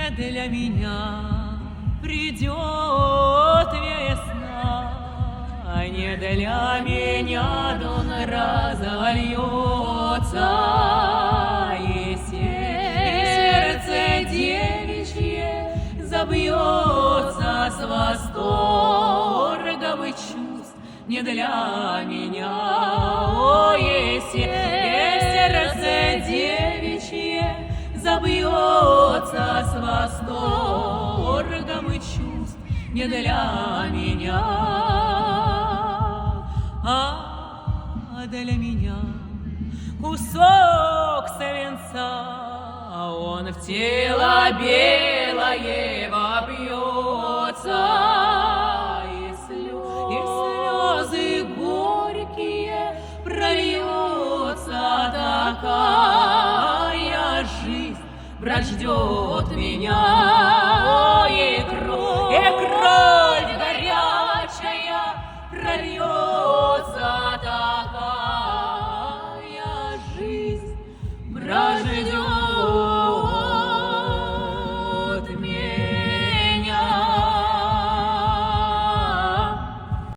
для меня придет весна, не для меня дон разольется, и сердце девичье забьется с восторгом и чувств не для меня. О, если сердце девичье забьется с восторгом и чувств не для меня, а для меня кусок свинца, он в тело белое вопьется, и слезы горькие прольются, такая жизнь брат ждет меня, и кровь.